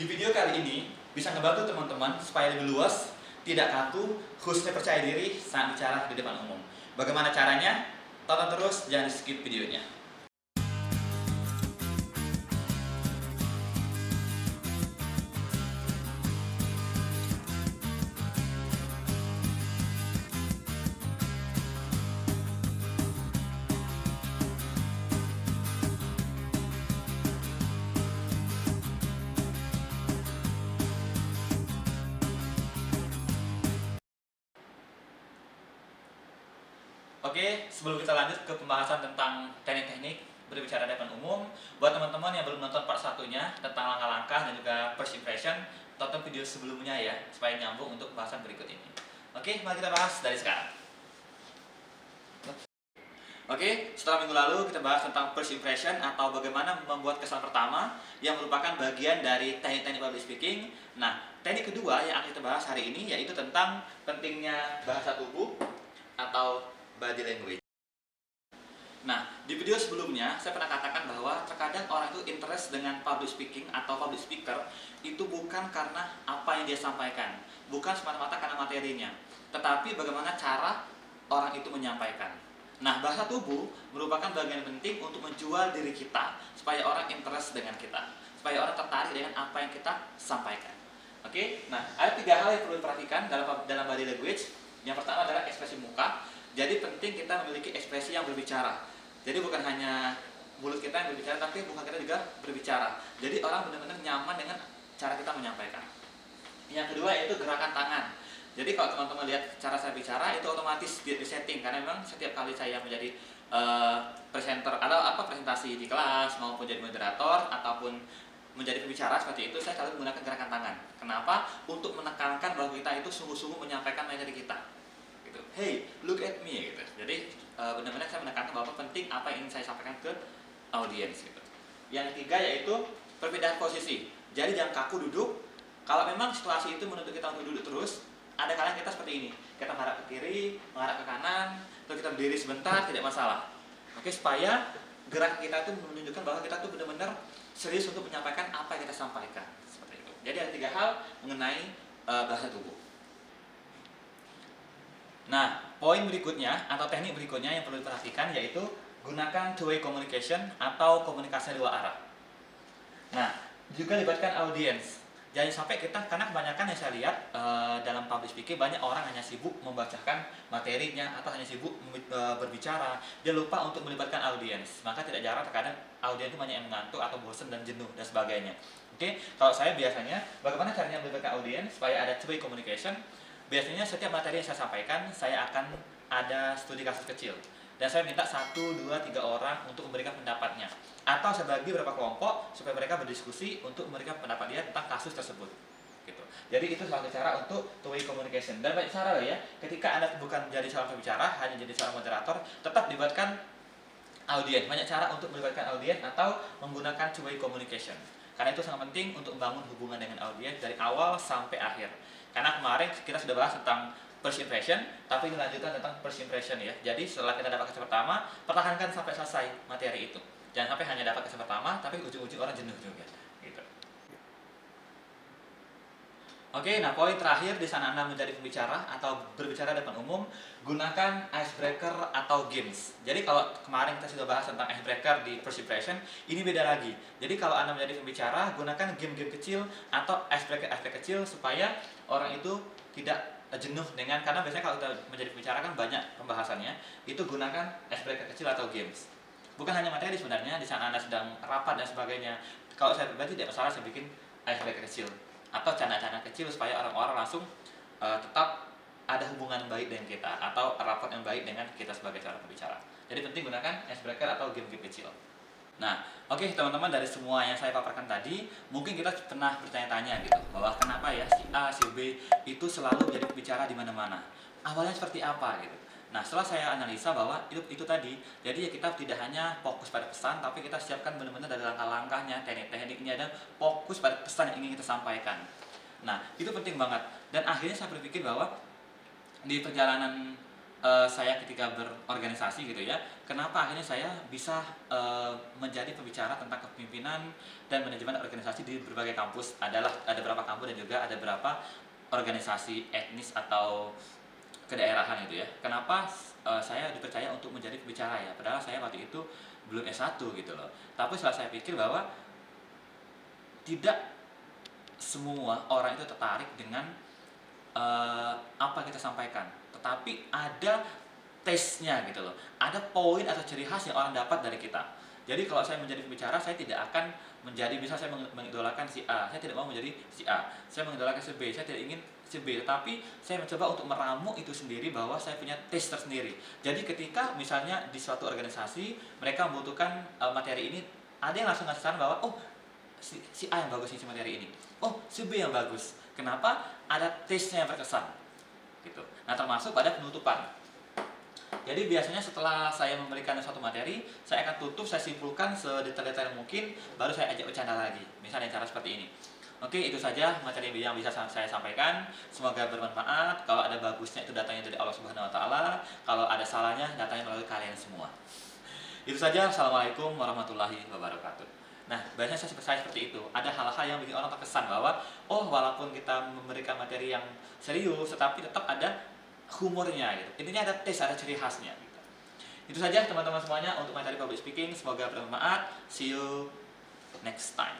Di video kali ini bisa ngebantu teman-teman supaya lebih luas, tidak kaku, khususnya percaya diri saat bicara di depan umum. Bagaimana caranya? Tonton terus, jangan di skip videonya. Oke, sebelum kita lanjut ke pembahasan tentang teknik-teknik berbicara di depan umum, buat teman-teman yang belum nonton part satunya tentang langkah-langkah dan juga first impression, tonton video sebelumnya ya, supaya nyambung untuk pembahasan berikut ini. Oke, mari kita bahas dari sekarang. Oke, setelah minggu lalu kita bahas tentang first impression atau bagaimana membuat kesan pertama yang merupakan bagian dari teknik-teknik public speaking. Nah, teknik kedua yang akan kita bahas hari ini yaitu tentang pentingnya bahasa tubuh atau body language. Nah, di video sebelumnya saya pernah katakan bahwa terkadang orang itu interest dengan public speaking atau public speaker itu bukan karena apa yang dia sampaikan, bukan semata-mata karena materinya, tetapi bagaimana cara orang itu menyampaikan. Nah, bahasa tubuh merupakan bagian penting untuk menjual diri kita supaya orang interest dengan kita, supaya orang tertarik dengan apa yang kita sampaikan. Oke, nah ada 3 hal yang perlu diperhatikan dalam body language. Yang pertama adalah ekspresi muka. Jadi penting kita memiliki ekspresi yang berbicara. Jadi bukan hanya mulut kita yang berbicara, tapi muka kita juga berbicara. Jadi orang benar-benar nyaman dengan cara kita menyampaikan. Yang kedua yaitu gerakan tangan. Jadi kalau teman-teman lihat cara saya bicara itu otomatis di-setting karena memang setiap kali saya menjadi presenter atau presentasi di kelas maupun jadi moderator ataupun menjadi pembicara seperti itu, saya selalu menggunakan gerakan tangan. Kenapa? Untuk menekankan bahwa kita itu sungguh-sungguh menyampaikan materi kita. Gitu. Hey, look at me gitu. Jadi benar-benar saya menekankan bahwa penting apa yang ingin saya sampaikan ke audiens gitu. Yang ketiga yaitu perbedaan posisi. Jadi jangan kaku duduk. Kalau memang situasi itu menuntut kita untuk duduk terus, ada kalanya kita seperti ini. Kita menghadap ke kiri, menghadap ke kanan, atau kita berdiri sebentar, tidak masalah. Oke, supaya gerak kita itu menunjukkan bahwa kita tuh benar-benar serius untuk menyampaikan apa yang kita sampaikan. Seperti itu. Jadi ada 3 hal mengenai bahasa tubuh. Nah, poin berikutnya atau teknik berikutnya yang perlu diperhatikan yaitu gunakan two-way communication atau komunikasi 2 arah. Nah, juga libatkan audiens. Jangan sampai kita, karena kebanyakan yang saya lihat dalam public speaking banyak orang hanya sibuk membacakan materinya atau hanya sibuk berbicara, dia lupa untuk melibatkan audiens. Maka tidak jarang terkadang audiens itu banyak yang mengantuk atau bosan dan jenuh dan sebagainya. Oke, kalau saya biasanya bagaimana caranya melibatkan audiens supaya ada two-way communication? Biasanya setiap materi yang saya sampaikan, saya akan ada studi kasus kecil. Dan saya minta 1, 2, 3 orang untuk memberikan pendapatnya. Atau saya bagi beberapa kelompok supaya mereka berdiskusi untuk memberikan pendapat dia tentang kasus tersebut. Gitu. Jadi itu salah satu cara untuk two-way communication. Dan banyak cara loh ya, ketika Anda bukan jadi seorang pembicara, hanya jadi seorang moderator, tetap libatkan audiens. Banyak cara untuk melibatkan audiens atau menggunakan two-way communication. Karena itu sangat penting untuk membangun hubungan dengan audiens dari awal sampai akhir. Karena kemarin kita sudah bahas tentang first impression, tapi ini lanjutan tentang first impression ya. Jadi setelah kita dapat kesan pertama, pertahankan sampai selesai materi itu. Jangan sampai hanya dapat kesan pertama, tapi ujung-ujung orang jenuh juga. Gitu. Oke, nah poin terakhir di sana Anda menjadi pembicara atau berbicara depan umum, gunakan icebreaker atau games. Jadi kalau kemarin kita sudah bahas tentang icebreaker di first impression, ini beda lagi. Jadi kalau Anda menjadi pembicara, gunakan game-game kecil atau icebreaker kecil supaya orang itu tidak jenuh dengan, karena biasanya kalau kita menjadi pembicara kan banyak pembahasannya, itu gunakan icebreaker kecil atau games. Bukan hanya materi sebenarnya, di sana Anda sedang rapat dan sebagainya. Kalau saya pribadi tidak masalah saya bikin icebreaker kecil atau canda-canda kecil supaya orang-orang langsung tetap ada hubungan baik dengan kita atau rapat yang baik dengan kita sebagai seorang pembicara. Jadi penting gunakan icebreaker atau game-game kecil. Nah, oke teman-teman, dari semua yang saya paparkan tadi, mungkin kita pernah bertanya-tanya gitu, bahwa kenapa ya si A, si B itu selalu jadi pembicara di mana-mana. Awalnya seperti apa gitu. Nah, setelah saya analisa bahwa itu tadi, jadi ya kita tidak hanya fokus pada pesan, tapi kita siapkan benar-benar dari langkah-langkahnya, teknik-tekniknya, dan fokus pada pesan yang ingin kita sampaikan. Nah, itu penting banget. Dan akhirnya saya berpikir bahwa di perjalanan saya ketika berorganisasi gitu ya, kenapa akhirnya saya bisa menjadi pembicara tentang kepemimpinan dan manajemen organisasi di berbagai kampus. Ada beberapa kampus dan juga ada beberapa organisasi etnis atau kedaerahan gitu ya. Kenapa saya dipercaya untuk menjadi pembicara ya? Padahal saya waktu itu belum S1 gitu loh. Tapi setelah saya pikir bahwa tidak semua orang itu tertarik dengan apa yang kita sampaikan, tetapi ada taste-nya gitu loh, ada poin atau ciri khas yang orang dapat dari kita. Jadi kalau saya menjadi pembicara, saya tidak akan menjadi, misal saya mengidolakan si A, saya tidak mau menjadi si A. Saya mengidolakan si B, saya tidak ingin si B. Tapi saya mencoba untuk meramu itu sendiri bahwa saya punya taste tersendiri. Jadi ketika misalnya di suatu organisasi mereka membutuhkan materi ini, ada yang langsung ngasih saran bahwa oh si A yang bagus isi materi ini, oh si B yang bagus. Kenapa? Ada taste-nya yang berkesan gitu. Nah, termasuk pada penutupan. Jadi biasanya setelah saya memberikan suatu materi, saya akan tutup, saya simpulkan sedetail-detail mungkin, baru saya ajak bercanda lagi. Misalnya cara seperti ini. Oke, itu saja materi yang bisa saya sampaikan. Semoga bermanfaat. Kalau ada bagusnya itu datangnya dari Allah Subhanahu wa taala. Kalau ada salahnya datangnya melalui kalian semua. Itu saja. Assalamualaikum warahmatullahi wabarakatuh. Nah, biasanya saya seperti itu. Ada hal-hal yang bikin orang terkesan bahwa oh, walaupun kita memberikan materi yang serius, tetapi tetap ada humornya gitu. Intinya ada taste, ada ciri khasnya gitu. Itu saja teman-teman semuanya untuk materi public speaking. Semoga bermanfaat. See you next time.